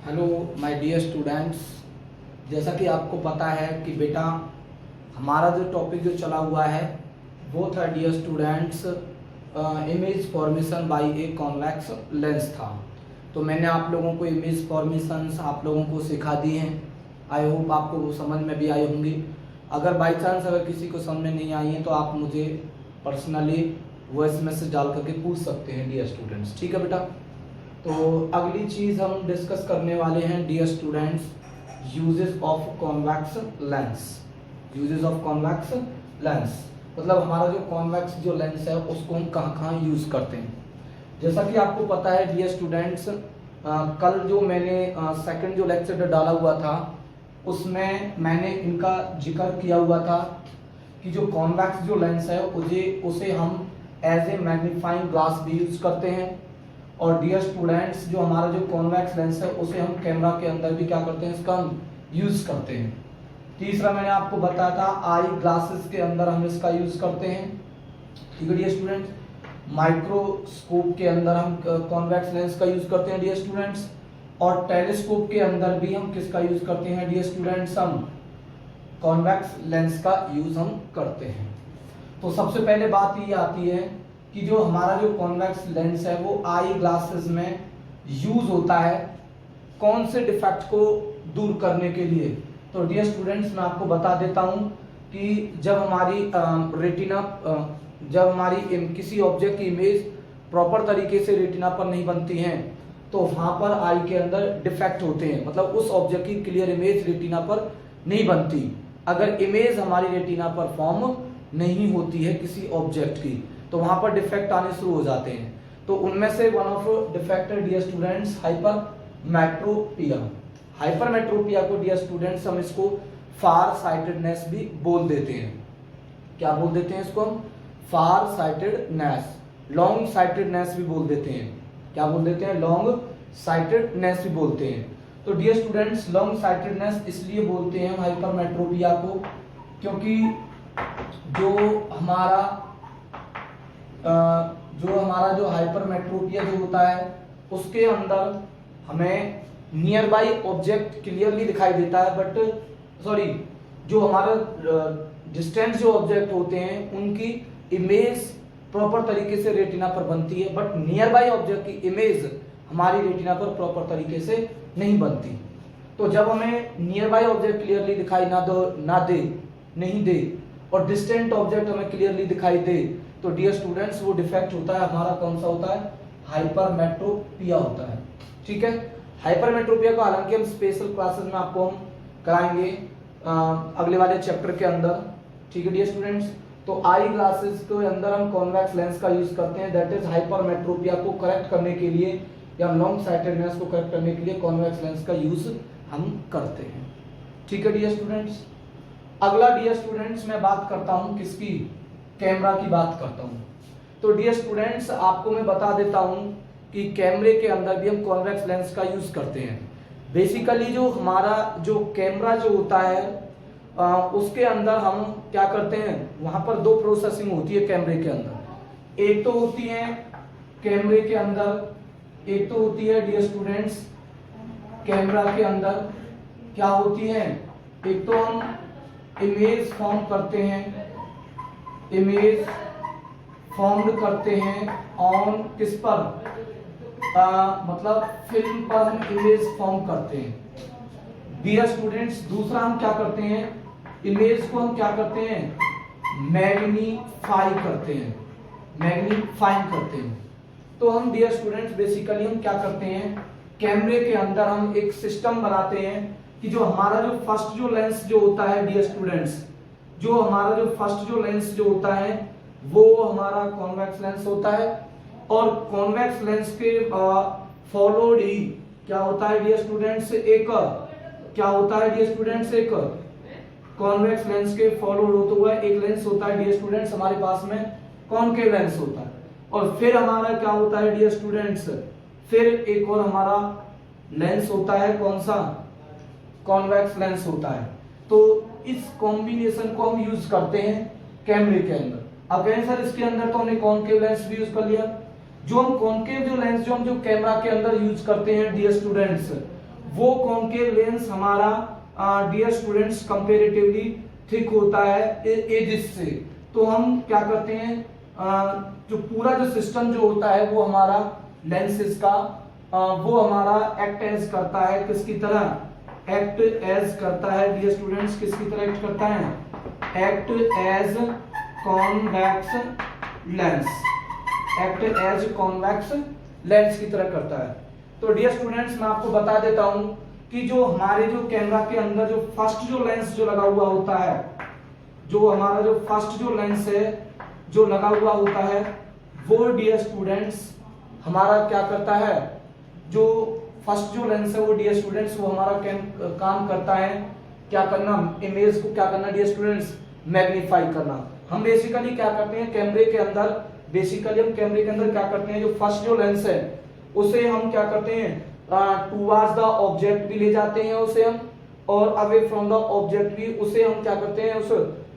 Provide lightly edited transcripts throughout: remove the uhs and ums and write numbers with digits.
Hello my dear students. जैसा कि आपको पता है कि बेटा हमारा जो टॉपिक जो चला हुआ है वो था dear students image formation by a convex lens था। तो मैंने आप लोगों को इमेज फॉर्मेशंस आप लोगों को सिखा दी हैं। आई होप आपको वो समझ में भी आई होंगी। अगर बाई चांस अगर किसी को समझ में नहीं आई है तो आप मुझे पर्सनली वॉइस मैसेज डाल करके पूछ सकते हैं डियर स्टूडेंट्स। ठीक है बेटा। तो अगली चीज़ हम डिस्कस करने वाले हैं dear students, uses of convex lens. Uses of convex lens मतलब हमारा जो कॉन्वेक्स जो लेंस है उसको हम कहाँ कहाँ यूज़ करते हैं। जैसा कि आपको पता है डियर स्टूडेंट्स, कल जो मैंने सेकंड जो लेक्चर डाला हुआ था उसमें मैंने इनका जिक्र किया हुआ था कि जो कॉन्वेक्स जो लेंस है उसे हम एज ए मैग्नीफाइंग ग्लास भी यूज़ करते हैं। और डियर स्टूडेंट्स जो हमारा जो कॉन्वेक्स लेंस है उसे हम कैमरा के अंदर भी क्या करते हैं, इसका हम यूज़ करते हैं। तीसरा मैंने आपको बताया था आई ग्लासेस के अंदर हम इसका यूज़ करते हैं। ठीक है डियर स्टूडेंट्स। माइक्रोस्कोप के अंदर हम कॉन्वेक्स लेंस का यूज़ करते हैं डियर स्टूडेंट्स। और टेलीस्कोप के अंदर भी हम किसका यूज़ करते हैं डियर स्टूडेंट्स, हम कॉन्वेक्स लेंस का यूज़ हम करते हैं। तो सबसे पहले बात ये आती है कि जो हमारा जो कॉन्वेक्स लेंस है वो आई ग्लासेस में यूज होता है कौन से डिफेक्ट को दूर करने के लिए। तो डियर स्टूडेंट्स मैं आपको बता देता हूं कि जब हमारी रेटिना जब हमारी किसी ऑब्जेक्ट की इमेज प्रॉपर तरीके से रेटिना पर नहीं बनती है तो वहां पर आई के अंदर डिफेक्ट होते हैं, मतलब उस ऑब्जेक्ट की क्लियर इमेज रेटिना पर नहीं बनती। अगर इमेज हमारी रेटिना पर फॉर्म नहीं होती है किसी ऑब्जेक्ट की तो वहां पर डिफेक्ट आने शुरू हो जाते हैं। तो उनमें से वन ऑफ डिफेक्ट है डियर स्टूडेंट्स हाइपरमेट्रोपिया। हाइपरमेट्रोपिया को डियर स्टूडेंट्स हम इसको फार साइटेडनेस भी बोल देते हैं। क्या बोल देते हैं इसको हम? फार साइटेडनेस, लॉन्ग साइटेडनेस भी बोल देते हैं। क्या बोल देते हैं? लॉन्ग साइटेडनेस भी बोलते हैं। तो डियर स्टूडेंट्स लॉन्ग साइटेडनेस इसलिए बोलते हैं हाइपरमेट्रोपिया को क्योंकि जो हमारा जो हाइपरमेट्रोपिया जो होता है उसके अंदर हमें नियर बाई ऑब्जेक्ट क्लियरली दिखाई देता है, बट जो हमारा डिस्टेंस जो ऑब्जेक्ट होते हैं उनकी इमेज प्रॉपर तरीके से रेटिना पर बनती है, बट नियर बाई ऑब्जेक्ट की इमेज हमारी रेटिना पर प्रॉपर तरीके से नहीं बनती। तो जब हमें नियर बाई ऑब्जेक्ट क्लियरली दिखाई नहीं दे और डिस्टेंट ऑब्जेक्ट हमें क्लियरली दिखाई दे तो डियर स्टूडेंट्स वो डिफेक्ट होता है हमारा कौन सा होता है? हाइपरमेट्रोपिया होता है। ठीक है। हाइपरमेट्रोपिया को हालांकि हम स्पेशल क्लासेस में आपको हम कराएंगे अगले वाले चैप्टर के अंदर। ठीक है डियर स्टूडेंट्स। तो आई ग्लासेस के अंदर हम कॉन्वेक्स लेंस का यूज करते हैं, दैट इज हाइपरमेट्रोपिया को करेक्ट करने के लिए या लॉन्ग साइटेडनेस को करेक्ट करने के लिए कॉन्वेक्स लेंस का यूज हम करते हैं। ठीक है डियर स्टूडेंट्स। अगला डियर स्टूडेंट्स मैं बात करता हूं किसकी? कैमरा की बात करता हूं। तो डियर स्टूडेंट्स आपको मैं बता देता हूं कि कैमरे के अंदर भी हम कॉन्वेक्स लेंस का यूज करते हैं। बेसिकली जो हमारा जो कैमरा जो होता है उसके अंदर हम क्या करते हैं, वहां पर दो प्रोसेसिंग होती है कैमरे के अंदर। एक तो होती है कैमरे के अंदर, एक तो होती है डियर स्टूडेंट्स कैमरा के अंदर क्या होती है, एक तो हम इमेज फॉर्म करते हैं, इमेज फॉर्म्ड करते हैं ऑन किस पर, मतलब फिल्म पर हम इमेज फॉर्म करते हैं डियर स्टूडेंट्स। दूसरा हम क्या करते हैं, इमेज को हम क्या करते हैं, मैग्नीफाई करते हैं, मैग्नीफाइंग करते हैं। तो हम डियर स्टूडेंट्स बेसिकली हम क्या करते हैं, कैमरे के अंदर हम एक सिस्टम बनाते हैं कि जो हमारा जो फर्स्ट जो लेंस जो होता है डियर स्टूडेंट्स, जो हमारा जो फर्स्ट जो लेंस जो होता है वो हमारा कॉन्वेक्स लेंस होता है। और कॉन्वेक्स लेंस के फॉलोड ही क्या होता है डियर स्टूडेंट्स, एक क्या होता है डियर स्टूडेंट्स, एक कॉन्वेक्स लेंस के फॉलोड होता हुआ एक लेंस होता है डियर स्टूडेंट्स हमारे पास में कॉनकेव लेंस होता है। और फिर हमारा क्या होता है डियर स्टूडेंट्स, फिर एक और हमारा लेंस होता है कौन सा, कॉन्वेक्स लेंस होता है। तो इस कॉम्बिनेशन को हम यूज करते हैं कैमरे के अंदर। अब कहें सर इसके अंदर तो हमने कॉनकेव लेंस भी यूज कर लिया, जो हम कॉनकेव जो लेंस जो हम जो कैमरा के अंदर यूज करते हैं डियर स्टूडेंट्स वो कॉनकेव लेंस हमारा डियर स्टूडेंट्स कंपैरेटिवली थिक होता है एजिस से। तो हम क्या करते हैं, जो पूरा जो सिस्टम जो होता है वो हमारा लेंसेज का वो हमारा एक्ट एज करता है, किसकी तरह, एक्ट एज करता है डियर स्टूडेंट्स, किसकी तरह एक्ट करता है, act as convex lens, act as convex lens की तरह करता है। तो डियर स्टूडेंट्स मैं आपको बता देता हूं कि जो हमारे जो कैमरा के अंदर जो फर्स्ट जो लेंस जो लगा हुआ होता है, जो हमारा जो फर्स्ट जो लेंस है जो लगा हुआ होता है, वो डियर स्टूडेंट्स हमारा क्या करता है, जो फर्स्ट जो लेंस है वो डियर स्टूडेंट्स वो हमारा काम करता है क्या करना, इमेज को क्या करना डियर स्टूडेंट्स, मैग्नीफाई करना। हम बेसिकली क्या करते हैं कैमरे के अंदर, बेसिकली हम कैमरे के अंदर क्या करते हैं, जो फर्स्ट जो लेंस है उसे हम क्या करते हैं टुवर्ड्स द ऑब्जेक्ट भी ले जाते हैं उसे हम, और अवे फ्रॉम द ऑब्जेक्ट भी उसे हम क्या करते हैं, उस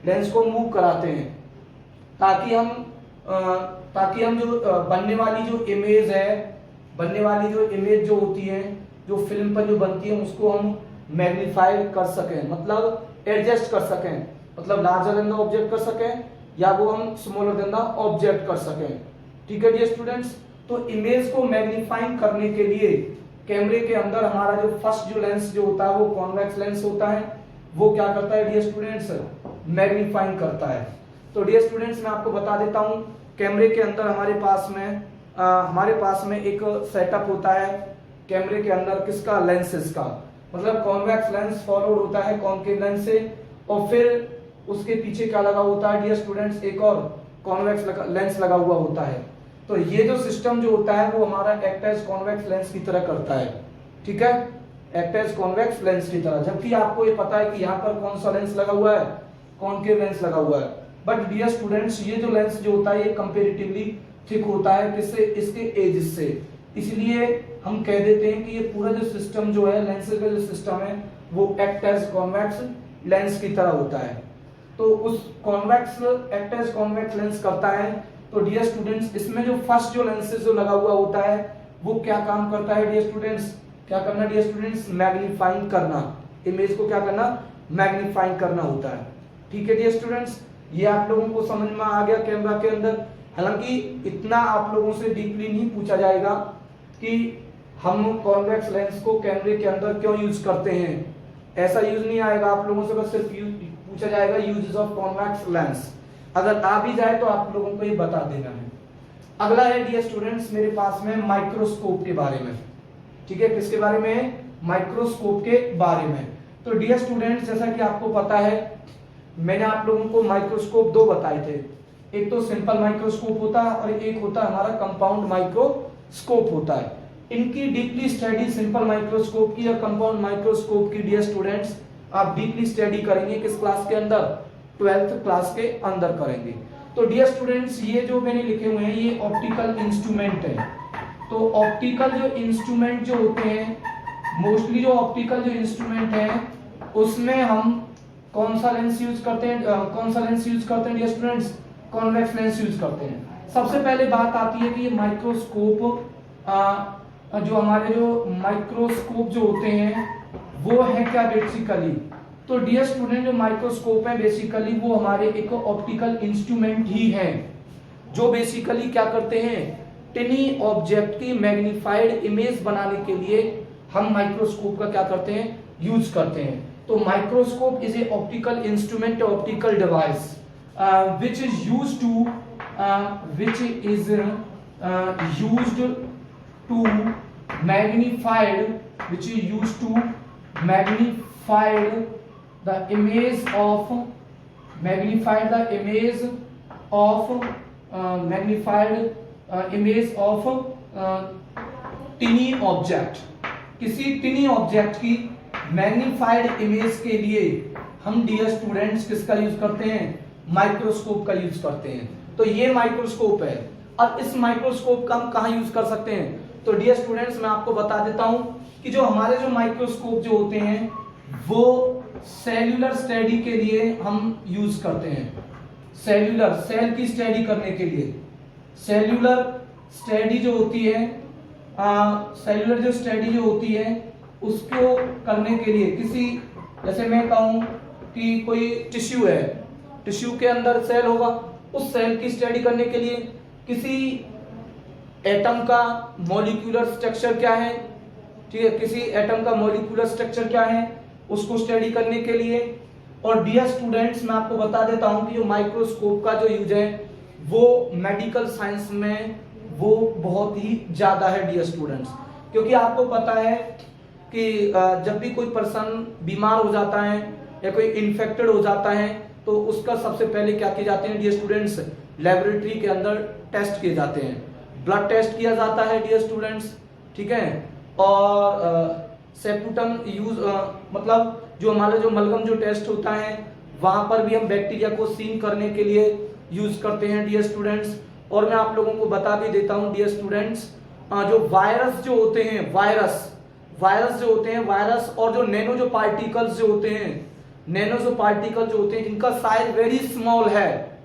लेंस को मूव कराते हैं, ताकि हम जो बनने वाली जो इमेज है, बनने वाली जो इमेज जो होती है, जो फिल्म पर जो बनती है उसको हम मैग्नीफाई कर सकें, मतलब एडजस्ट कर सकें, मतलब लार्जर देन द ऑब्जेक्ट कर सकें या वो हम स्मॉलर देन द ऑब्जेक्ट कर सकें। ठीक है डियर स्टूडेंट्स, तो इमेज को मैग्नीफाइंग करने के लिए कैमरे के अंदर हमारा जो फर्स्ट जो लेंस जो होता है वो कॉन्वेक्स लेंस होता है, वो क्या करता है डियर स्टूडेंट्स, मैग्नीफाइंग करता है। तो डियर स्टूडेंट्स मैं आपको बता देता हूं कैमरे के अंदर हमारे पास में एक सेटअप होता है कैमरे के अंदर, किसका, लेंसेज का, मतलब कॉन्वेक्स लेंस फॉलोड होता है कॉनकेव लेंस से, और फिर उसके पीछे क्या लगा होता है डियर स्टूडेंट्स, एक और कॉन्वेक्स लेंस लगा हुआ होता है। तो ये जो सिस्टम जो होता है वो हमारा एक्ट एज कॉन्वेक्स लेंस की तरह करता है। ठीक है, एक्ट एज कॉन्वेक्स लेंस की तरह, जबकि आपको ये पता है कि यहाँ पर कौन सा लेंस लगा हुआ है, कॉनकेव लेंस लगा हुआ है। बट डियर स्टूडेंट्स ये जो लेंस जो होता है ये कंपैरेटिवली थिक होता है, किससे, इसके एज से, इसलिए हम कह देते हैं कि ये पूरा जो सिस्टम जो है लेंसेज का जो सिस्टम है वो एक्ट एज कॉन्वेक्स लेंस की तरह होता है। तो उस convex act as convex lens करता है। तो डियर स्टूडेंट्स इसमें जो फर्स्ट जो लेंसेज जो लगा हुआ होता है वो क्या काम करता है डियर स्टूडेंट्स, क्या करना डियर स्टूडेंट्स, मैग्नीफाइंग करना, इमेज को क्या करना, मैग्नीफाइंग करना होता है। ठीक है डियर स्टूडेंट्स, ये आप लोगों को समझ में आ गया कैमरा के अंदर। हालांकि इतना आप लोगों से डीपली नहीं पूछा जाएगा कि हम कॉन्वेक्स लेंस को कैमरे के अंदर क्यों यूज करते हैं, ऐसा यूज नहीं आएगा आप लोगों से, बस सिर्फ पूछा जाएगा यूजेस ऑफ कॉन्वेक्स लेंस। अगर आ भी जाए तो आप लोगों को ये बता देना है। अगला है डियर स्टूडेंट्स मेरे पास में माइक्रोस्कोप के बारे में। ठीक है, किसके बारे में, माइक्रोस्कोप के बारे में। तो डियर स्टूडेंट्स जैसा कि आपको पता है मैंने आप लोगों को माइक्रोस्कोप दो बताए थे, एक तो सिंपल माइक्रोस्कोप होता है और एक होता है हमारा कंपाउंड माइक्रोस्कोप होता है। इनकी डीपली स्टडी सिंपल माइक्रोस्कोप की और कंपाउंड माइक्रोस्कोप की डियर स्टूडेंट्स आप डीपली स्टडी करेंगे किस क्लास के अंदर, 12th क्लास के अंदर करेंगे। तो डियर स्टूडेंट्स ये जो मैंने लिखे हुए हैं ये ऑप्टिकल इंस्ट्रूमेंट है। तो ऑप्टिकल जो इंस्ट्रूमेंट जो होते हैं, मोस्टली जो ऑप्टिकल जो इंस्ट्रूमेंट है उसमें हम कौन सा लेंस यूज करते हैं, dear students, convex lens use करते हैं। सबसे पहले बात आती है कि ये माइक्रोस्कोप जो हमारे जो माइक्रोस्कोप जो होते हैं वो है क्या बेसिकली। तो डियर स्टूडेंट जो माइक्रोस्कोप है बेसिकली वो हमारे एक ऑप्टिकल इंस्ट्रूमेंट ही है जो बेसिकली क्या करते हैं, टिनी ऑब्जेक्ट की मैग्नीफाइड इमेज बनाने के लिए हम माइक्रोस्कोप का क्या करते हैं, यूज करते हैं। तो microscope is a optical instrument, optical device which is used to magnified the image of टिनी object. किसी टिनी ऑब्जेक्ट की मैग्नीफाइड इमेज के लिए हम डियर स्टूडेंट्स किसका यूज करते हैं, माइक्रोस्कोप का यूज करते हैं। तो ये माइक्रोस्कोप है। अब इस माइक्रोस्कोप का हम कहां यूज कर सकते हैं, तो डियर स्टूडेंट्स मैं आपको बता देता हूं कि जो हमारे जो माइक्रोस्कोप जो होते हैं वो सेल्यूलर स्टडी के लिए हम यूज करते हैं। सेल्यूलर, सेल की स्टडी करने के लिए सेल्यूलर स्टडी जो होती है, सेल्यूलर जो स्टडी जो होती है उसको करने के लिए किसी, जैसे मैं कहूँ कि कोई टिश्यू है, टिश्यू के अंदर सेल होगा, उस सेल की स्टडी करने के लिए किसी एटम का मॉलिक्यूलर स्ट्रक्चर क्या है, ठीक है, किसी एटम का मॉलिक्यूलर स्ट्रक्चर क्या है उसको स्टडी करने के लिए। और डियर स्टूडेंट्स, मैं आपको बता देता हूं कि जो माइक्रोस्कोप का जो यूज है वो मेडिकल साइंस में वो बहुत ही ज्यादा है डियर स्टूडेंट्स, क्योंकि आपको पता है कि जब भी कोई पर्सन बीमार हो जाता है या कोई इन्फेक्टेड हो जाता है तो उसका सबसे पहले क्या किए जाते हैं डियर स्टूडेंट्स, लेबोरेटरी के अंदर टेस्ट किए जाते हैं, ब्लड टेस्ट किया जाता है डियर स्टूडेंट्स, ठीक है, और सेपुटम यूज मतलब जो हमारा जो मलगम जो टेस्ट होता है वहां पर भी हम बैक्टीरिया को सीन करने के लिए यूज करते हैं डियर स्टूडेंट्स। और मैं आप लोगों को बता भी देता हूं डियर स्टूडेंट्स, जो वायरस जो होते हैं, वायरस जो होते हैं, वायरस और जो नैनो जो पार्टिकल्स जो होते हैं, नैनो जो पार्टिकल जो होते हैं जिनका साइज वेरी स्मॉल है,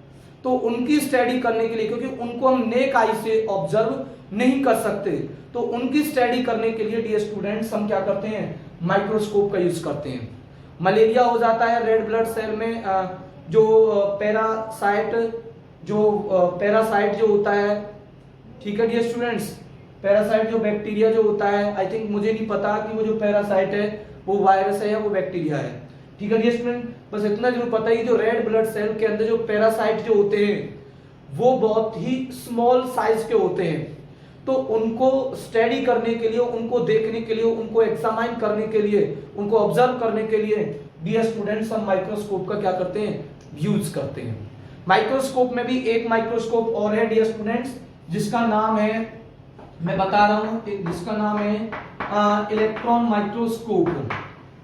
तो उनकी स्टडी करने के लिए, क्योंकि उनको हम नेक आई से ऑब्जर्व नहीं कर सकते, तो उनकी स्टडी करने के लिए डियर स्टूडेंट्स हम क्या करते हैं, माइक्रोस्कोप का यूज करते हैं। मलेरिया हो जाता है रेड ब्लड सेल में, जो पैरासाइट जो होता है, ठीक है डियर स्टूडेंट्स, पैरासाइट जो बैक्टीरिया जो होता है, आई थिंक मुझे नहीं पता कि वो जो पैरासाइट है वो वायरस है या वो बैक्टीरिया है, ठीक है डियर स्टूडेंट, बस इतना जरूर पता है कि जो रेड ब्लड सेल के अंदर जो पैरासाइट जो होते हैं वो बहुत ही स्मॉल साइज के होते हैं, तो उनको स्टडी करने के लिए, उनको देखने के लिए, उनको एग्जामाइन करने के लिए, उनको ऑब्जर्व करने के लिए डियर स्टूडेंट्स हम माइक्रोस्कोप का क्या करते हैं, यूज करते हैं। माइक्रोस्कोप में भी एक माइक्रोस्कोप और है डियर स्टूडेंट्स जिसका नाम है, मैं बता रहा हूं, जिसका नाम है इलेक्ट्रॉन माइक्रोस्कोप।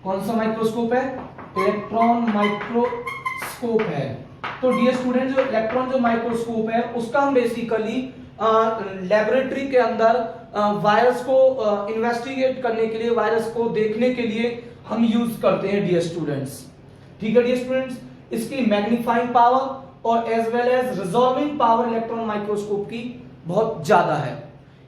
कौन सा माइक्रोस्कोप है, इलेक्ट्रॉन माइक्रोस्कोप है। तो डियर स्टूडेंट जो इलेक्ट्रॉन जो माइक्रोस्कोप है उसका हम बेसिकली लेबोरेटरी के अंदर वायरस को इन्वेस्टिगेट करने के लिए, वायरस को देखने के लिए हम यूज करते हैं डियर स्टूडेंट्स, ठीक है डियर स्टूडेंट्स। इसकी मैग्नीफाइंग पावर और as well as resolving power electron microscope की बहुत ज्यादा है,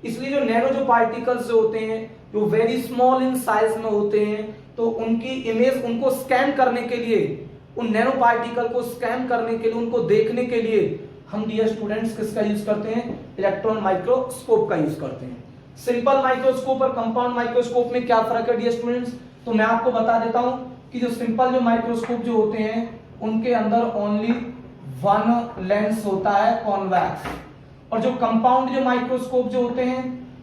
इसलिए जो नैनो जो पार्टिकल्स जो होते हैं जो वेरी स्मॉल इन साइज में होते हैं, तो उनकी इमेज, उनको स्कैन करने के लिए, उन नैनो पार्टिकल को स्कैन करने के लिए, उनको देखने के लिए हम डियर स्टूडेंट्स किसका यूज करते हैं, इलेक्ट्रॉन माइक्रोस्कोप का यूज करते हैं। सिंपल माइक्रोस्कोप और कंपाउंड माइक्रोस्कोप में क्या फर्क है डियर स्टूडेंट्स, तो मैं आपको बता देता हूं कि जो सिंपल जो माइक्रोस्कोप जो होते हैं उनके अंदर ओनली वन लेंस होता है कॉन्वेक्स, और जो कंपाउंड जो माइक्रोस्कोप जो होते हैं,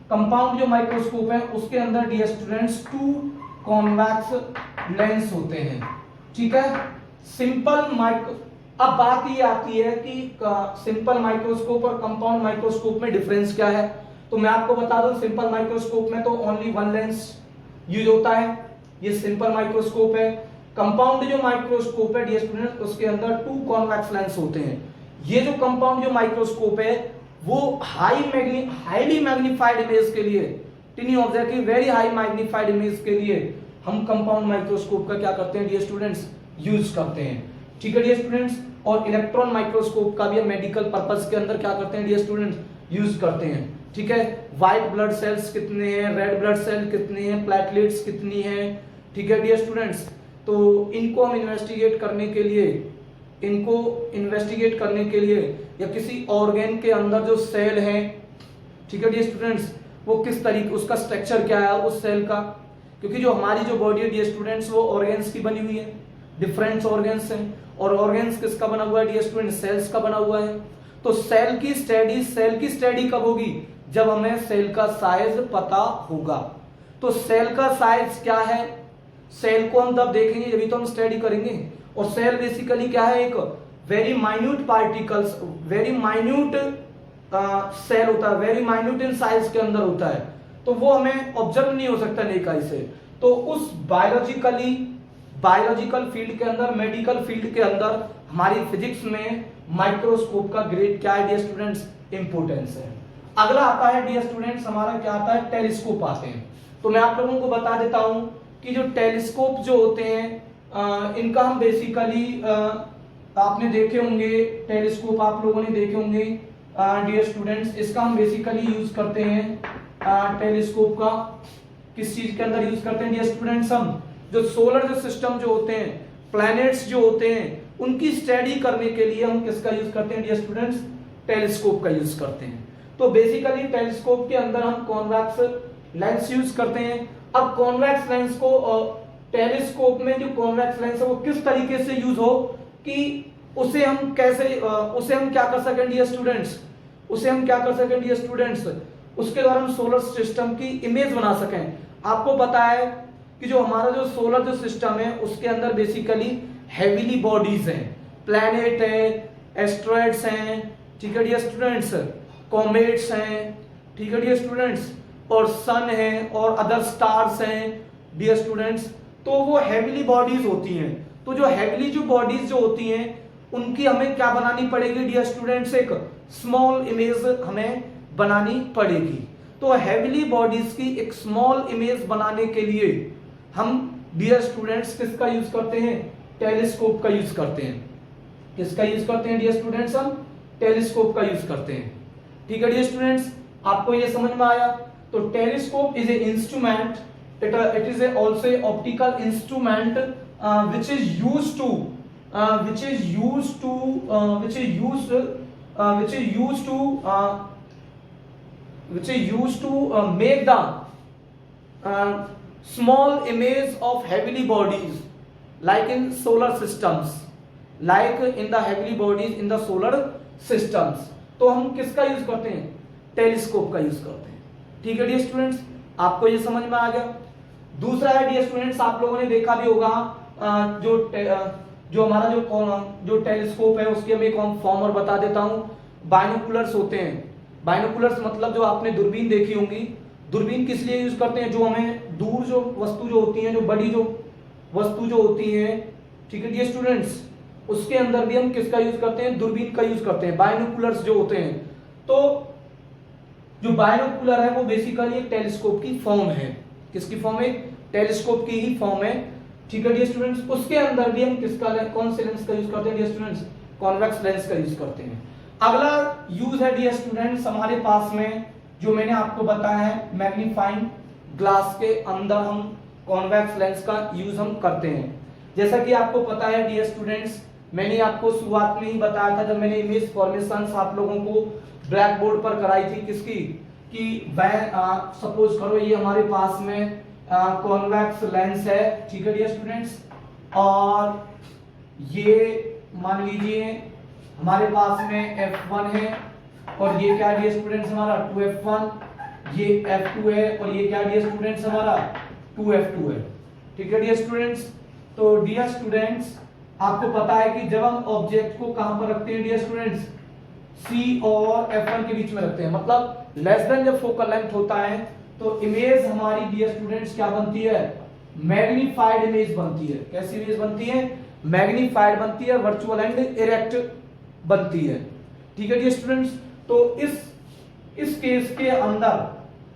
कंपाउंड जो माइक्रोस्कोप है उसके अंदर dear students two convex lens होते हैं, ठीक है। सिंपल माइक्रो, अब बात ये आती है कि सिंपल माइक्रोस्कोप और कंपाउंड माइक्रोस्कोप में डिफरेंस क्या है, तो मैं आपको बता दूं सिंपल माइक्रोस्कोप में तो ओनली वन लेंस यूज होता है, ये सिंपल माइक्रोस्कोप है। कंपाउंड जो माइक्रोस्कोप है डियर स्टूडेंट्स उसके अंदर टू कॉन्वेक्स लेंस होते हैं। ये जो कंपाउंड जो माइक्रोस्कोप है वो हाईली मैग्नीफाइड इमेज के लिए, टिनी ऑब्जेक्ट की वेरी हाई मैग्नीफाइड इमेज के लिए हम कंपाउंड माइक्रोस्कोप का क्या करते हैं डियर स्टूडेंट्स, यूज करते हैं, ठीक है डियर स्टूडेंट्स। और इलेक्ट्रॉन माइक्रोस्कोप का भी हम मेडिकल पर्पस के अंदर क्या करते हैं डियर स्टूडेंट्स, यूज करते हैं, ठीक है। व्हाइट ब्लड सेल्स कितने हैं, रेड ब्लड सेल कितने हैं, प्लेटलेट्स कितनी हैं, ठीक है डियर स्टूडेंट्स, तो इनको हम इन्वेस्टिगेट करने के लिए, या किसी ऑर्गेन के अंदर जो सेल है, ठीक है डियर स्टूडेंट्स, वो किस तरीके, उसका स्ट्रक्चर क्या है उस सेल का, क्योंकि जो हमारी जो बॉडी है डियर स्टूडेंट्स वो ऑर्गेन्स की बनी हुई है, डिफरेंट ऑर्गेन्स हैं, और ऑर्गेन्स किसका बना हुआ है डियर स्टूडेंट, सेल्स का बना हुआ है। तो सेल की स्टडी कब होगी, जब हमें सेल का साइज पता होगा। तो सेल का साइज क्या है, सेल को हम तब देखेंगे जब तो हम स्टडी करेंगे। और सेल बेसिकली क्या है, एक very minute particles, very minute cell होता है, वेरी माइन्यूट इन साइज के अंदर होता है, तो वो हमें ऑब्जर्व नहीं हो सकता नेकाई से। तो उस बायोलॉजिकल फील्ड के अंदर, मेडिकल फील्ड के अंदर हमारी फिजिक्स में माइक्रोस्कोप का ग्रेड क्या है डियर स्टूडेंट्स, इंपोर्टेंस है। अगला आता है डियर स्टूडेंट्स हमारा क्या आता है, टेलीस्कोप आते हैं। तो मैं आप लोगों को बता देता हूं कि जो टेलीस्कोप जो होते हैं इनका हम बेसिकली, आपने देखे होंगे टेलीस्कोप, आप लोगों ने देखे होंगे डियर स्टूडेंट्स, इसका हम बेसिकली यूज करते हैं टेलीस्कोप का किस चीज के अंदर यूज करते हैं डियर स्टूडेंट्स? हम जो सोलर जो सिस्टम जो होते हैं, प्लैनेट्स जो होते हैं, उनकी स्टडी करने के लिए हम किसका यूज करते हैं डियर स्टूडेंट्स? टेलीस्कोप का यूज करते हैं। तो बेसिकली टेलीस्कोप के अंदर हम कॉन्वेक्स लेंस यूज करते हैं। अब कॉन्वेक्स लेंस को टेलीस्कोप में जो कॉन्वेक्स लेंस है वो किस तरीके से यूज हो कि उसे हम क्या कर सकें डियर स्टूडेंट्स? उसे हम क्या कर सकें डियर स्टूडेंट्स? उसके द्वारा हम सोलर सिस्टम की इमेज बना सकें। आपको पता है कि जो हमारा जो सोलर जो सिस्टम है उसके अंदर बेसिकली हेवीली बॉडीज हैं, प्लैनेट है, एस्ट्रॉइड्स हैं, ठीक है डियर स्टूडेंट्स, कॉमेट्स हैं, ठीक है डियर स्टूडेंट्स, और सन है और अदर स्टार्स हैं डियर स्टूडेंट्स। तो वो हेवीली बॉडीज होती हैं। तो जो हेवीली जो बॉडीज जो होती हैं उनकी हमें क्या बनानी पड़ेगी डियर स्टूडेंट्स? एक स्मॉल इमेज हमें बनानी पड़ेगी। तो हेवीली बॉडीज की एक स्मॉल इमेज बनाने के लिए हम डियर स्टूडेंट्स किसका यूज करते हैं? टेलीस्कोप का यूज करते हैं। किसका यूज करते हैं डियर स्टूडेंट्स? हम टेलीस्कोप का यूज करते हैं। ठीक है डियर स्टूडेंट्स, आपको ये समझ में आया? तो telescope is A instrument, it is also an optical instrument which is used to make the small image of heavenly bodies like in solar systems, like in the heavenly bodies in the solar systems। तो हम किसका use करते हैं? Telescope का use करते हैं। ठीक है डियर स्टूडेंट्स, आपको ये समझ में आ गया? दूसरा है डियर स्टूडेंट्स, आप लोगों ने देखा भी होगा जो हमारा जो टेलीस्कोप है उसके मैं एक फॉर्म और बता देता हूं। बाइनोकुलर्स होते हैं। बाइनोकुलर्स मतलब जो आपने दूरबीन देखी होंगी। दूरबीन किस लिए यूज करते हैं? जो हमें दूर जो वस्तु जो होती है, जो बड़ी जो वस्तु जो होती है, ठीक है डियर स्टूडेंट्स, उसके अंदर भी हम किसका यूज करते हैं? दूरबीन का यूज करते हैं। बाइनोकुलर्स जो होते हैं, तो जो बाइनोकुलर है वो बेसिकली एक टेलीस्कोप की फॉर्म है। किसकी फॉर्म है? टेलीस्कोप की ही फॉर्म है। ठीक है डियर स्टूडेंट्स, उसके अंदर भी हम कौन से लेंस का यूज करते हैं डियर स्टूडेंट्स? कॉन्वेक्स लेंस का यूज करते हैं। अगला यूज है डियर स्टूडेंट्स हमारे पास में, जो मैंने आपको बताया है, मैग्नीफाइंग ग्लास के अंदर हम कॉन्वेक्स लेंस का यूज हम करते हैं। जैसा कि आपको पता है डियर स्टूडेंट्स, मैंने आपको शुरुआत में ही बताया था जब मैंने इमेज फॉर्मेशंस आप लोगों को ब्लैक बोर्ड पर कराई थी किसकी, कि सपोज करो ये हमारे पास में कॉन्वेक्स लेंस है। ठीक है डियर स्टूडेंट्स, और ये मान लीजिए हमारे पास में f1 है, और ये क्या डियर स्टूडेंट्स हमारा 2f1, ये f2 है, और ये क्या डियर स्टूडेंट्स हमारा 2f2 है। ठीक है डियर स्टूडेंट्स, तो डियर स्टूडेंट्स आपको पता है कि जब हम ऑब्जेक्ट को कहां पर रखते हैं डियर स्टूडेंट्स? C और f1 के बीच में रखते हैं। मतलब लेस देन जब फोकल लेंथ होता है तो इमेज हमारी डियर स्टूडेंट्स क्या बनती है? मैग्नीफाइड इमेज बनती है। कैसी इमेज बनती है? मैग्नीफाइड बनती है, वर्चुअल एंड इरेक्ट बनती है। ठीक है डियर स्टूडेंट्स, तो इस केस के अंदर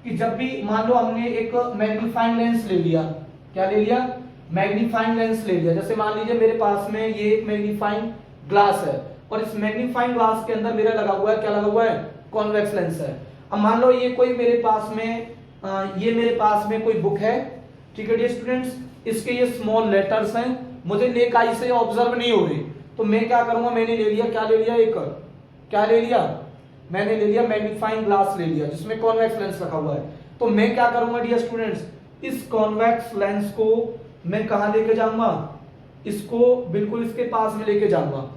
कि जब भी मान लो हमने एक मैग्नीफाइंग लेंस ले लिया, क्या ले लिया? मैग्नीफाइंग लेंस ले लिया। जैसे मान लीजिए मेरे पास में ये एक मैग्नीफाइंग ग्लास है, और इस मैग्नीफाइंग ग्लास के अंदर मेरा लगा हुआ है, क्या लगा हुआ है? कॉन्वेक्स लेंस है। अब मान लो ये कोई मेरे पास में कोई बुक है। ठीक है डियर स्टूडेंट्स, इसके ये स्मॉल लेटर्स हैं, मुझे नेक आई से ऑब्जर्व नहीं हो रही, तो मैं क्या करूंगा? मैंने ले लिया, क्या ले लिया? क्या ले लिया? मैंने ले लिया मैग्नीफाइंग ग्लास ले लिया जिसमें कॉन्वेक्स लेंस रखा हुआ है। तो मैं क्या करूंगा डियर स्टूडेंट्स? इस कॉन्वेक्स लेंस को मैं कहां लेके जाऊंगा? इसको बिल्कुल इसके पास में लेके जाऊंगा,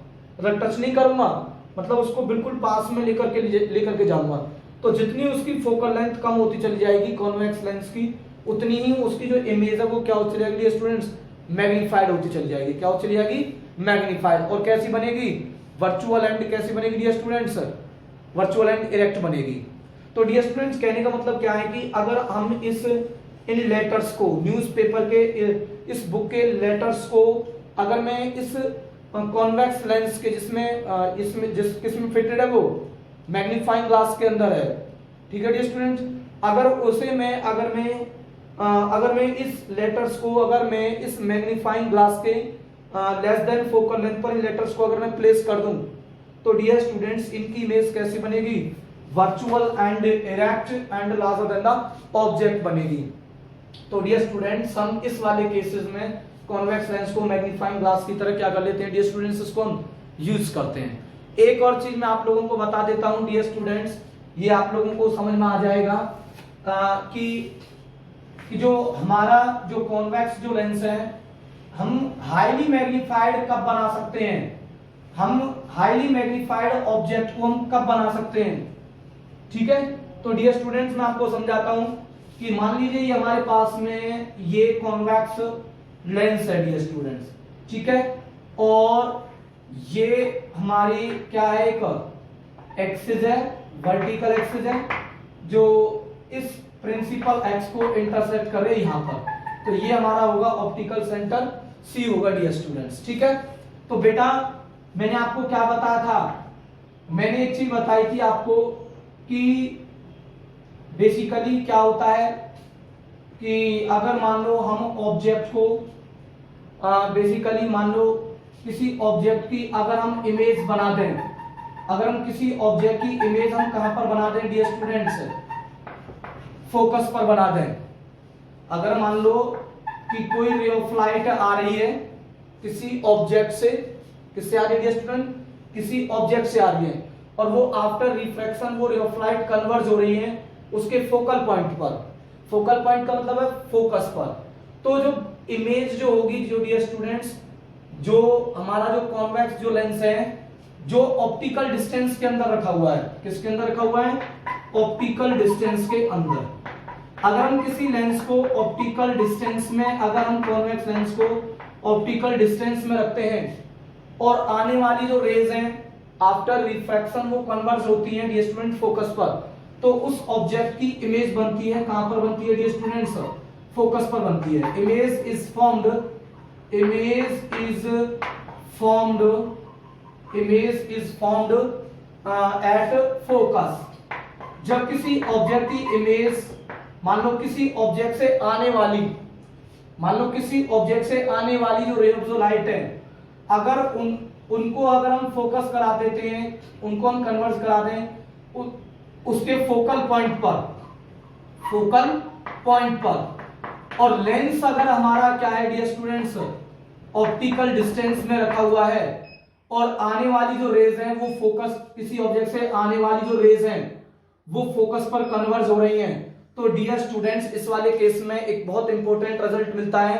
टच नहीं करूंगा, मतलब उसको बिल्कुल पास में लेकर के जाऊंगा। तो जितनी उसकी फोकल लेंथ कम होती चली जाएगी कॉन्वेक्स लेंस की, उतनी ही उसकी जो इमेज है वो क्या होती चली जाएगी स्टूडेंट्स? मैग्नीफाइड होती चली जाएगी। क्या होती चली जाएगी? मैग्नीफाइड। और कैसी बनेगी? वर्चुअल एंड कैसी बनेगी dear students? Virtual and erect बनेगी। तो डियर स्टूडेंट्स कहने का मतलब क्या है कि अगर हम इन लेटर्स को, न्यूज़पेपर के इस बुक के लेटर्स को अगर मैं इस कॉन्वेक्स लेंस के किसमें फिटेड है, वो मैग्नीफाइंग ग्लास के अंदर है। ठीक है डियर स्टूडेंट्स, अगर मैं इस लेटर्स को अगर मैं इस मैग्नीफाइंग ग्लास के लेस देन फोकल लेंथ पर इन लेटर्स को अगर मैं प्लेस कर दूं, तो डियर स्टूडेंट्स इनकी इमेज कैसी बनेगी? Virtual and erect and larger than the object बनेगी। तो डियर स्टूडेंट्स हम इस वाले केसेस में कॉन्वेक्स लेंस को मैग्नीफाइंग ग्लास की तरह क्या कर लेते हैं डियर स्टूडेंट्स, इसको हम यूज करते हैं। एक और चीज मैं आप लोगों को बता देता हूं डियर स्टूडेंट्स, ये आप लोगों को समझ में आ जाएगा कि जो हमारा जो कॉन्वेक्स जो लेंस है हम हाईली मैग्नीफाइड कब बना सकते हैं, हम हाईली मैग्नीफाइड ऑब्जेक्ट को हम कब बना सकते हैं। ठीक है, तो डियर स्टूडेंट्स मैं आपको समझाता हूं कि मान लीजिए ये हमारे पास में ये कॉन्वेक्स लेंस है डियर स्टूडेंट्स, ठीक है, और ये हमारी क्या है, एक एक्सिस है, वर्टिकल एक्सिस है जो इस प्रिंसिपल एक्स को इंटरसेक्ट कर रहे हैं यहां पर, तो ये हमारा होगा ऑप्टिकल सेंटर सी होगा डियर स्टूडेंट्स। ठीक है, तो बेटा मैंने आपको क्या बताया था, मैंने एक चीज बताई थी आपको कि बेसिकली क्या होता है कि अगर मान लो हम ऑब्जेक्ट को बेसिकली मान लो किसी ऑब्जेक्ट की अगर हम इमेज बना दें, अगर हम किसी ऑब्जेक्ट की इमेज हम कहां पर बना दें डियर स्टूडेंट्स, फोकस पर बना दें। अगर मान लो कि कोई रे ऑफ लाइट आ रही है किसी ऑब्जेक्ट से, किससे आ रही है डियर स्टूडेंट, किसी ऑब्जेक्ट से आ रही है, और वो आफ्टर रिफ्रैक्शन वो रे ऑफ लाइट कन्वर्ज हो रही है उसके फोकल पॉइंट पर, फोकल पॉइंट का मतलब है फोकस पर। तो जो इमेज जो होगी जो डियर स्टूडेंट्स, जो हमारा जो कॉन्वेक्स जो लेंस है जो ऑप्टिकल डिस्टेंस के अंदर रखा हुआ है, किसके अंदर रखा हुआ है, ऑप्टिकल डिस्टेंस के अंदर। अगर हम किसी लेंस को ऑप्टिकल डिस्टेंस में, अगर हम कॉन्वेक्स लेंस को ऑप्टिकल डिस्टेंस में रखते हैं और आने वाली जो रेज हैं आफ्टर रिफ्रैक्शन वो कन्वर्ज होती हैं डियर स्टूडेंट फोकस पर, तो उस ऑब्जेक्ट की इमेज बनती है, कहां पर बनती है डियर स्टूडेंट्स, फोकस पर बनती है। Image is formed at focus. जब किसी ऑब्जेक्ट की इमेज, मान लो किसी ऑब्जेक्ट से आने वाली, मान लो किसी ऑब्जेक्ट से आने वाली जो रे ऑफ लाइट है, अगर उनको अगर हम फोकस करा देते हैं, उनको हम कन्वर्ज करा दें उसके फोकल पॉइंट पर, और लेंस अगर हमारा क्या है डियर स्टूडेंट्स, ऑप्टिकल डिस्टेंस में रखा हुआ है, और आने वाली जो रेज हैं वो फोकस, किसी ऑब्जेक्ट से आने वाली जो रेज हैं वो फोकस पर कन्वर्ज हो रही हैं, तो डियर स्टूडेंट्स इस वाले केस में एक बहुत इंपॉर्टेंट रिजल्ट मिलता है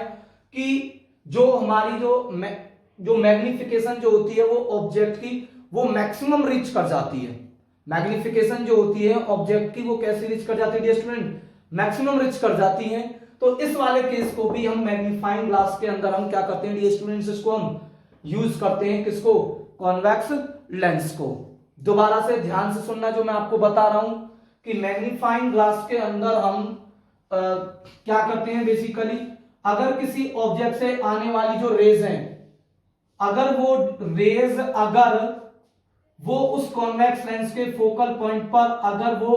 कि जो हमारी जो मैग्निफिकेशन जो होती है वो ऑब्जेक्ट की वो मैक्सिमम रीच कर जाती है। मैग्निफिकेशन जो होती है ऑब्जेक्ट की वो कैसे रीच कर जाती है डियर स्टूडेंट, मैक्सिमम रीच कर जाती है। तो इस वाले केस को भी हम मैग्नीफाइंग ग्लास के अंदर हम क्या करते हैं डियर स्टूडेंट्स, इसको हम यूज करते हैं, किसको, कॉन्वेक्स लेंस को। दोबारा से ध्यान से सुनना जो मैं आपको बता रहा हूं कि मैग्नीफाइंग ग्लास के अंदर हम क्या करते हैं बेसिकली, अगर किसी ऑब्जेक्ट से आने वाली जो रेज हैं, अगर वो रेज अगर वो उस कॉन्वेक्स लेंस के फोकल पॉइंट पर अगर वो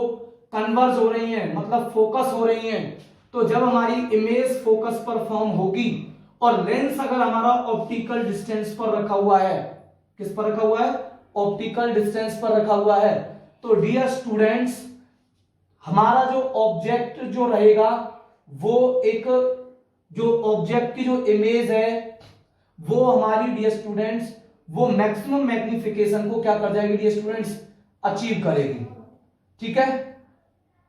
कन्वर्ज हो रही हैं, मतलब फोकस हो रही हैं, तो जब हमारी इमेज फोकस पर फॉर्म होगी और लेंस अगर हमारा ऑप्टिकल डिस्टेंस पर रखा हुआ है, किस पर रखा हुआ है, ऑप्टिकल डिस्टेंस पर रखा हुआ है, तो डियर स्टूडेंट्स हमारा जो ऑब्जेक्ट जो रहेगा वो एक जो ऑब्जेक्ट की जो इमेज है वो हमारी डियर स्टूडेंट्स वो मैक्सिमम मैग्निफिकेशन को क्या कर जाएगी डियर स्टूडेंट्स, अचीव करेगी। ठीक है,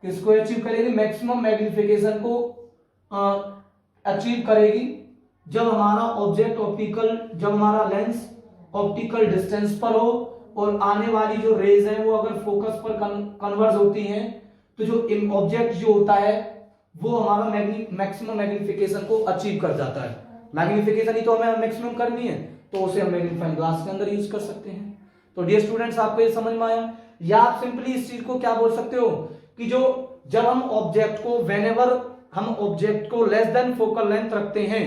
किसको अचीव करेगी, मैक्सिमम मैग्निफिकेशन को अचीव करेगी जब हमारा ऑब्जेक्ट ऑप्टिकल, जब हमारा लेंस ऑप्टिकल डिस्टेंस पर हो और आने वाली जो रेज है वो अगर फोकस पर कन्वर्ज होती हैं, तो जो ऑब्जेक्ट जो होता है वो हमारा मैक्सिमम मैग्निफिकेशन को अचीव कर जाता है। मैग्निफिकेशन ही तो हमें मैक्सिमम करनी है, तो उसे हम मैग्नीफाइंग ग्लास के अंदर यूज कर सकते हैं। तो डियर स्टूडेंट्स आपको ये समझ में आया, या आप सिंपली इस चीज को क्या बोल सकते हो कि जो जब हम ऑब्जेक्ट को व्हेनेवर हम ऑब्जेक्ट को लेस देन फोकल लेंथ रखते हैं,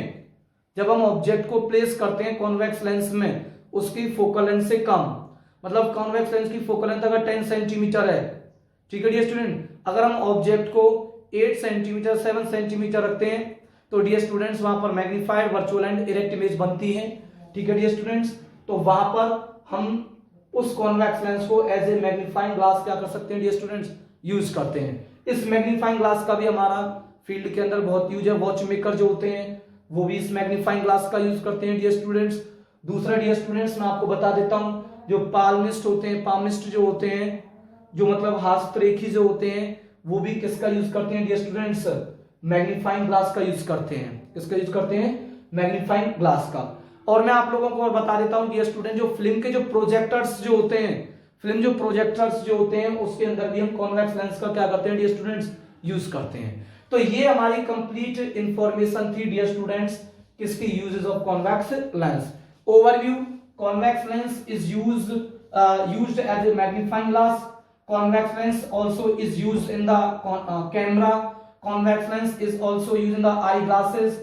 जब हम ऑब्जेक्ट को प्लेस करते हैं कॉन्वेक्स लेंस में उसकी फोकल लेंथ से कम, मतलब कॉन्वेक्स लेंस की फोकल लेंथ अगर 10 सेंटीमीटर है, ठीक है डियर स्टूडेंट, अगर हम ऑब्जेक्ट को 8 सेंटीमीटर 7 सेंटीमीटर रखते हैं तो डियर स्टूडेंट्स वहां पर magnified virtual and erect image बनती है। ठीक है डियर स्टूडेंट्स, तो वहां पर हम उस कॉन्वेक्स लेंस को एज ए मैग्नीफाइंग ग्लास क्या कर सकते हैं डियर स्टूडेंट्स, यूज करते हैं। इस मैग्नीफाइंग ग्लास का भी हमारा फील्ड के अंदर बहुत यूज है। वॉच मेकर जो होते हैं वो भी इस मैग्नीफाइंग ग्लास का यूज करते हैं डियर स्टूडेंट्स। दूसरा डियर स्टूडेंट्स मैं आपको बता देता हूं, जो पाल्मिस्ट होते हैं, पाल्मिस्ट जो होते हैं, जो मतलब हस्तरेखी जो होते हैं, वो भी किसका यूज करते हैं डियर स्टूडेंट्स, मैग्नीफाइंग ग्लास का यूज करते हैं। किसका यूज करते हैं, मैग्नीफाइंग ग्लास का। और मैं आप लोगों को और बता देता हूं डियर स्टूडेंट, जो फिल्म के जो प्रोजेक्टर्स जो होते हैं, फिल्म जो प्रोजेक्टर्स जो होते हैं उसके अंदर भी हम कॉन्वेक्स लेंस का क्या करते हैं डियर स्टूडेंट्स, यूज करते हैं। तो ये हमारी कंप्लीट इंफॉर्मेशन थी डियर स्टूडेंट्स किसकी, uses of convex lens. Overview, convex lens is used as a magnifying glass. Convex lens also is used in the camera. Convex lens is also used in the eyeglasses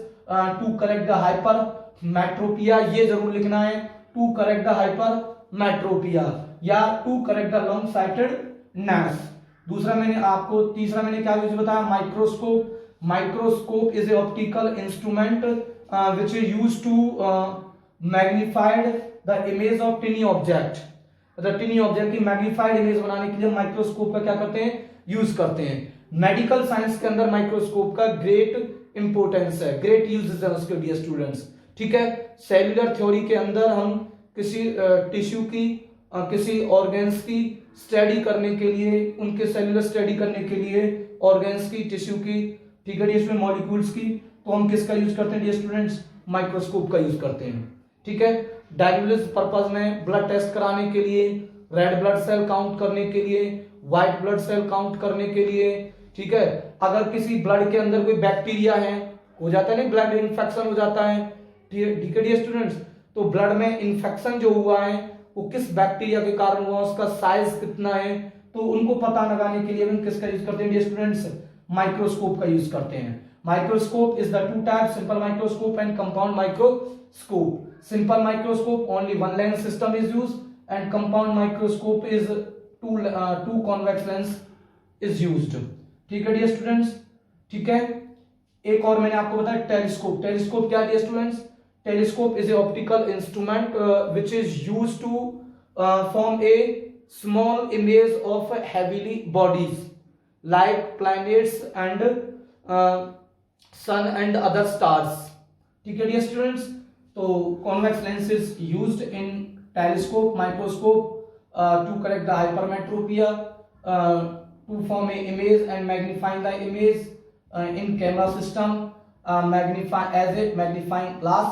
to correct the hypermetropia. ये जरूर लिखना है, to correct the hypermetropia या to correct the long sightedness। दूसरा मैंने आपको, तीसरा मैंने क्या यूज बताया, microscope. Microscope is a optical instrument which is used to magnified the image of tiny object. Tiny object की मैग्नीफाइड इमेज बनाने के लिए माइक्रोस्कोप का क्या करते हैं, यूज करते हैं। मेडिकल साइंस के अंदर माइक्रोस्कोप का ग्रेट इंपोर्टेंस है, ग्रेट यूजेस है उसके डियर स्टूडेंट्स, ठीक है। सेल्यूलर थ्योरी के अंदर हम किसी टिश्यू की, किसी ऑर्गन्स की स्टडी करने के लिए, उनके सेल्यूलर स्टडी करने के लिए, ऑर्गन्स की, टिश्यू की, ठीक है, इसमें मॉलिक्यूल्स की, तो हम किसका यूज करते हैं डियर स्टूडेंट्स, माइक्रोस्कोप का यूज करते हैं, ठीक है। डायग्नोसिस पर्पस में ब्लड टेस्ट कराने के लिए, रेड ब्लड सेल काउंट करने के लिए, व्हाइट ब्लड सेल काउंट करने के लिए, ठीक है। अगर किसी ब्लड के अंदर कोई बैक्टीरिया है, हो जाता है ना, ब्लड इन्फेक्शन हो जाता है, ठीक है डियर स्टूडेंट्स, तो ब्लड में इन्फेक्शन जो हुआ है वो किस बैक्टीरिया के कारण हुआ, उसका साइज कितना है, तो उनको पता लगाने के लिए हम किसका यूज करते हैं डियर स्टूडेंट्स, माइक्रोस्कोप का यूज करते हैं। Microscope is the two type, simple microscope and compound microscope. Simple microscope only one lens system is used, and compound microscope is two convex lens is used, ठीक है dear students, ठीक है। एक और मैंने आपको बताया टेलीस्कोप। टेलीस्कोप क्या dear students, telescope is a optical instrument which is used to form a small image of heavily bodies like planets and sun and other stars, ठीक है डियर स्टूडेंट्स। तो convex lens is used in telescope, microscope to correct the hypermetropia, to form a image and magnifying the image in camera system, magnify as a magnifying glass,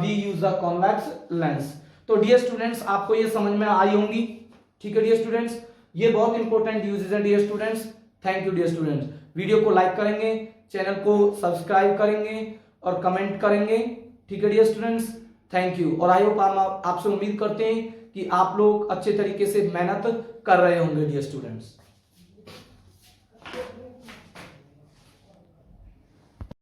we use the convex lens। तो dear students आपको ये समझ में आई होंगी, ठीक है dear students, ये बहुत इंपॉर्टेंट यूजेस हैं dear students. Thank you dear students. Video को लाइक करेंगे, चैनल को सब्सक्राइब करेंगे और कमेंट करेंगे, ठीक है डियर स्टूडेंट्स, थैंक यू। और आई होप हम आपसे उम्मीद करते हैं कि आप लोग अच्छे तरीके से मेहनत कर रहे होंगे डियर स्टूडेंट्स।